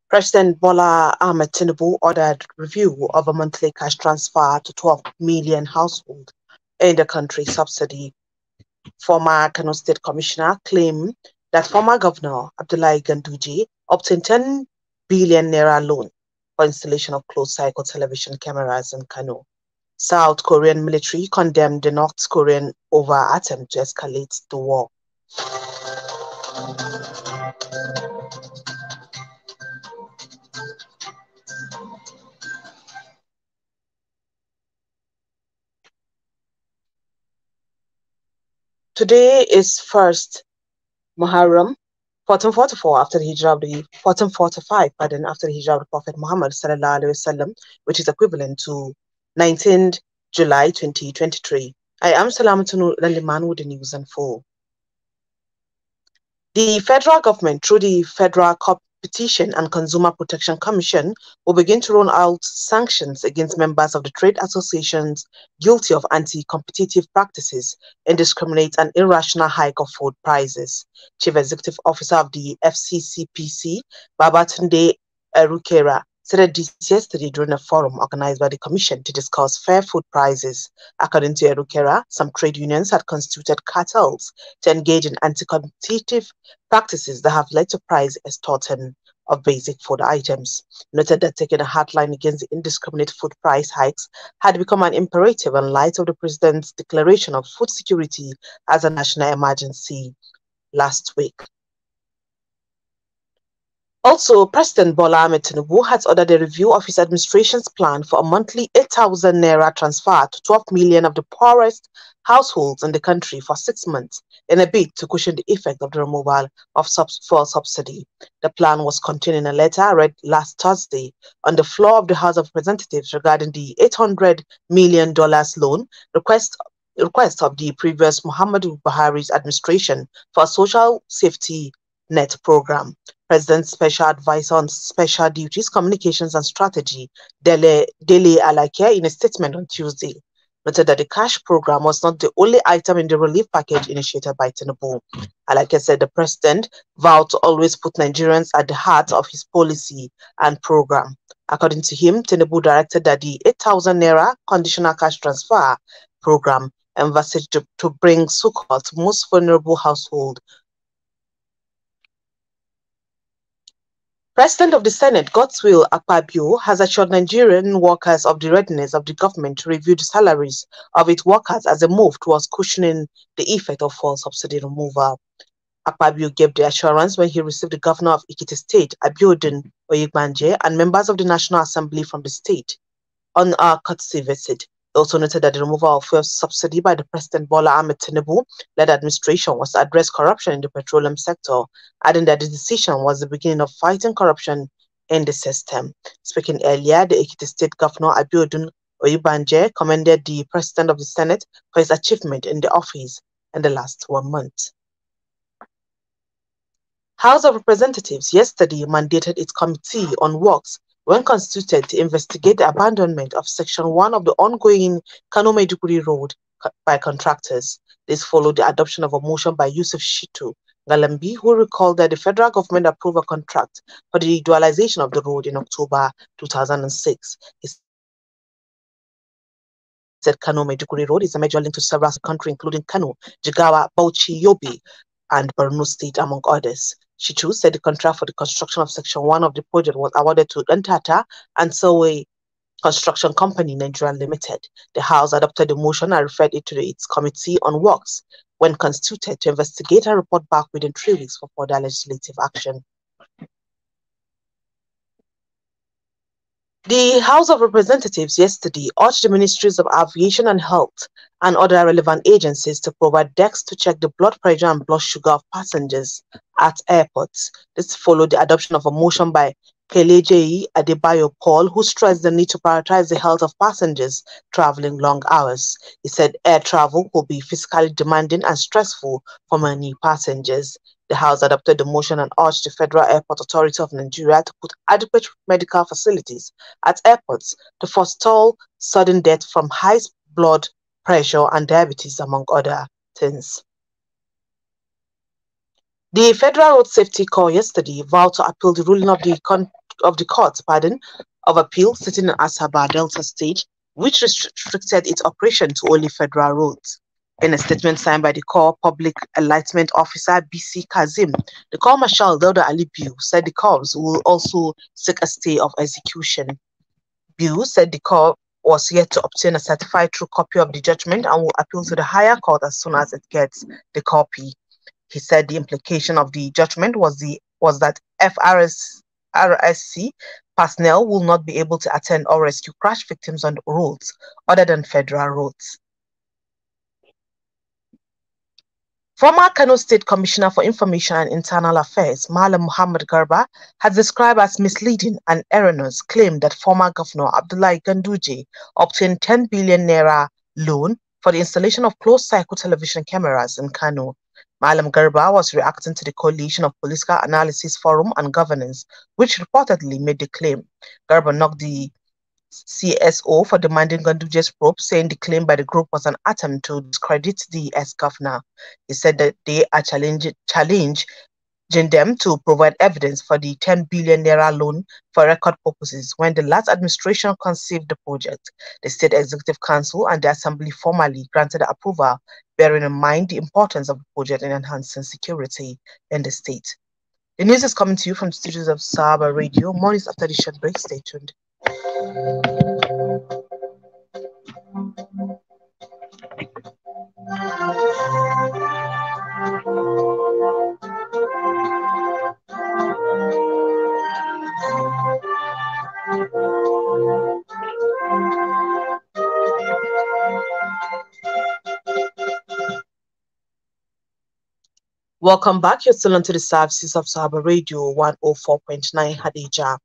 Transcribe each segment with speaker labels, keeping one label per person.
Speaker 1: President Bola Ahmed Tinubu ordered review of a monthly cash transfer to 12 million households in the country subsidy. Former Kano State Commissioner claimed that former Governor Abdullahi Ganduje obtained 10 billion naira loan for installation of closed-cycle television cameras in Kano. South Korean military condemned the North Korean over attempt to escalate the war. Today is 1st Muharram, 1444 after the Hijrah of the 1445, pardon, after the Hijrah of the Prophet Muhammad sallallahu alaihi wasallam, which is equivalent to 19th July 2023. I am Salamatu Nuhu Dalliman with the news and full. The federal government, through the Federal Competition and Consumer Protection Commission, will begin to roll out sanctions against members of the trade associations guilty of anti-competitive practices, indiscriminate and irrational hike of food prices. Chief Executive Officer of the FCCPC, Babatunde Erukera, said this yesterday during a forum organized by the Commission to discuss fair food prices. According to Erukera, some trade unions had constituted cartels to engage in anti-competitive practices that have led to price extortion of basic food items. Noted that taking a hard line against the indiscriminate food price hikes had become an imperative in light of the President's declaration of food security as a national emergency last week. Also, President Bola Ahmed Tinubu has ordered a review of his administration's plan for a monthly 8,000 naira transfer to 12 million of the poorest households in the country for 6 months in a bid to cushion the effect of the removal of fuel subsidy. The plan was contained in a letter read last Thursday on the floor of the House of Representatives regarding the $800 million loan request of the previous Muhammadu Buhari's administration for a social safety net program. President's Special Advisor on Special Duties, Communications and Strategy, Dele Alake, in a statement on Tuesday, noted that the cash program was not the only item in the relief package initiated by Tinubu. Alake said the president vowed to always put Nigerians at the heart of his policy and program. According to him, Tinubu directed that the 8,000 naira conditional cash transfer program envisaged to bring succor to most vulnerable households. President of the Senate, Godswill Akpabio, has assured Nigerian workers of the readiness of the government to review the salaries of its workers as a move towards cushioning the effect of fuel subsidy removal. Akpabio gave the assurance when he received the governor of Ekiti State, Abiodun Oyegbanje, and members of the National Assembly from the state on a courtesy visit. He also noted that the removal of fuel subsidy by the President Bola Ahmed Tinubu-led administration was to address corruption in the petroleum sector, adding that the decision was the beginning of fighting corruption in the system. Speaking earlier, the Ekiti State Governor Abiodun Oyegbanje commended the President of the Senate for his achievement in the office in the last 1 month. House of Representatives yesterday mandated its Committee on Works when constituted to investigate the abandonment of Section 1 of the ongoing Kano-Maiduguri Road by contractors. This followed the adoption of a motion by Yusuf Shitu Galambi, who recalled that the federal government approved a contract for the dualization of the road in October 2006. He said Kano-Maiduguri Road is a major link to several countries, including Kano, Jigawa, Bauchi, Yobe, and Borno State, among others. Shitu said the contract for the construction of Section 1 of the project was awarded to Dantata and Survey Construction Company, Nigeria Limited. The House adopted the motion and referred it to its Committee on Works when constituted to investigate and report back within 3 weeks for further legislative action. The House of Representatives yesterday urged the Ministries of Aviation and Health and other relevant agencies to provide decks to check the blood pressure and blood sugar of passengers at airports. This followed the adoption of a motion by Kelejeyi Adebayo Paul, who stressed the need to prioritize the health of passengers traveling long hours. He said air travel will be physically demanding and stressful for many passengers. The House adopted the motion and urged the Federal Airport Authority of Nigeria to put adequate medical facilities at airports to forestall sudden death from high blood pressure and diabetes, among other things. The Federal Road Safety Corps yesterday vowed to appeal the ruling of the the court, of appeal sitting in Asaba, Delta State, which restricted its operation to only federal roads. In a statement signed by the Corps Public Enlightenment Officer BC Kazim, the Corps Marshal Dauda Ali Biu said the Corps will also seek a stay of execution. Biu said the Corps was yet to obtain a certified true copy of the judgment and will appeal to the higher court as soon as it gets the copy. He said the implication of the judgment was that RSC personnel will not be able to attend or rescue crash victims on roads other than federal roads. Former Kano State Commissioner for Information and Internal Affairs, Malam Muhammad Garba, has described as misleading and erroneous claim that former Governor Abdullahi Ganduje obtained 10 billion naira loan for the installation of closed-cycle television cameras in Kano. Malam Garba was reacting to the Coalition of Political Analysis Forum and Governance, which reportedly made the claim. Garba knocked the CSO for demanding Ganduje's probe, saying the claim by the group was an attempt to discredit the ex-governor. He said that they are challenging them to provide evidence for the 10 billion naira loan for record purposes. When the last administration conceived the project, the State Executive Council and the Assembly formally granted approval, bearing in mind the importance of the project in enhancing security in the state. The news is coming to you from the studios of Sawaba Radio. More is after the short break. Stay tuned. Welcome back. You're still on to the services of Sawaba Radio 104.9 Hadejia.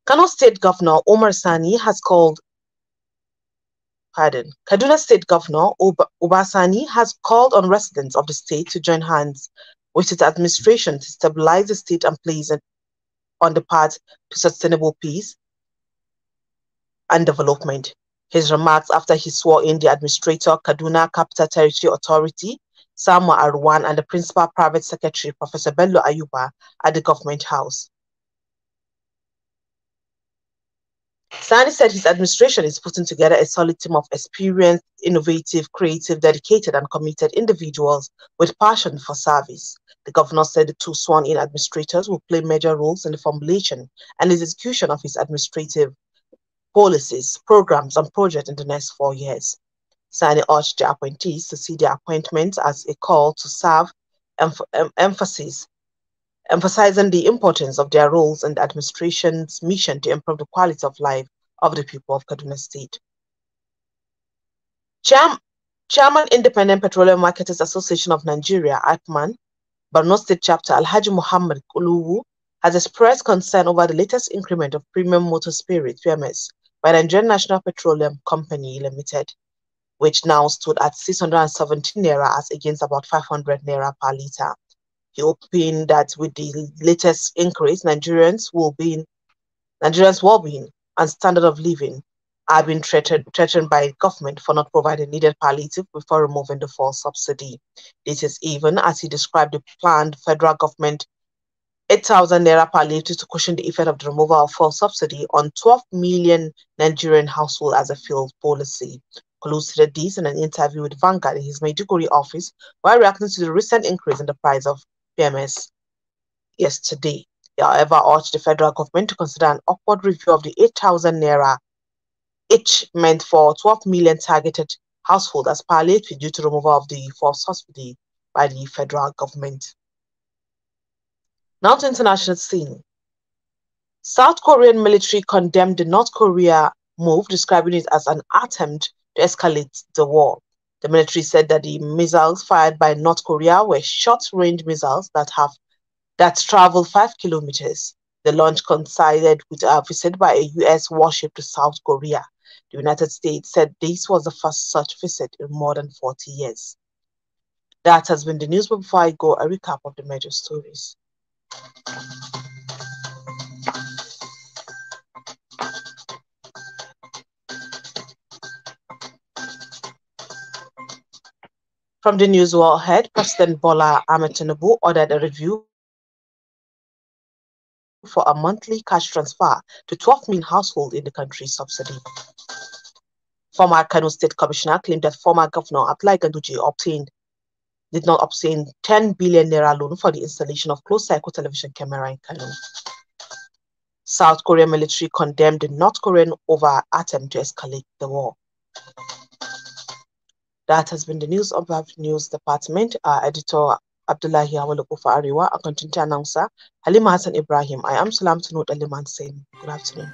Speaker 1: Kano State Governor Omar Sani has called Kaduna State Governor Obasani has called on residents of the state to join hands with its administration to stabilize the state and place it on the path to sustainable peace and development. His remarks after he swore in the administrator, Kaduna Capital Territory Authority, Samuel Arwan, and the Principal Private Secretary, Professor Bello Ayuba, at the Government House. Sani said his administration is putting together a solid team of experienced, innovative, creative, dedicated, and committed individuals with passion for service. The governor said the two sworn-in administrators will play major roles in the formulation and execution of his administrative policies, programs, and projects in the next 4 years. Sani urged the appointees to see their appointments as a call to serve, emphasizing the importance of their roles in the administration's mission to improve the quality of life of the people of Kaduna State. Chairman Independent Petroleum Marketers Association of Nigeria, IPMAN, Borno State Chapter Alhaji Muhammad Kuluwu, has expressed concern over the latest increment of premium motor spirit (PMS) by Nigerian National Petroleum Company Limited, which now stood at 617 naira as against about 500 naira per litre. He opined that with the latest increase, Nigerians' well-being and standard of living are being threatened by government for not providing needed palliative before removing the fuel subsidy. This is even as he described the planned federal government 8,000 naira palliative to cushion the effect of the removal of fuel subsidy on 12 million Nigerian households as a failed policy. Kulu said this in an interview with Vanguard in his Maiduguri office while reacting to the recent increase in the price of PMS yesterday. He, however, urged the federal government to consider an upward review of the 8,000 naira each meant for 12 million targeted households as palliative due to removal of the fuel subsidy by the federal government. Now to international scene. South Korean military condemned the North Korea move, describing it as an attempt to escalate the war. The military said that the missiles fired by North Korea were short-range missiles that traveled 5 kilometers. The launch coincided with a visit by a U.S. warship to South Korea. The United States said this was the first such visit in more than 40 years. That has been the news, but before I go, a recap of the major stories. From the news world ahead, President Bola Ahmed Tinubu ordered a review for a monthly cash transfer to 12 million households in the country's subsidy. Former Kano State Commissioner claimed that former Governor Abdullahi Ganduje did not obtain 10 billion naira loan for the installation of closed-cycle television camera in Kano. South Korean military condemned the North Korean over attempt to escalate the war. That has been the news of the news department. Our editor Abdullahi Awalokufa Ariwa, a content announcer Halima Hassan Ibrahim. I am Salamatu Nuhu Dalliman saying good afternoon.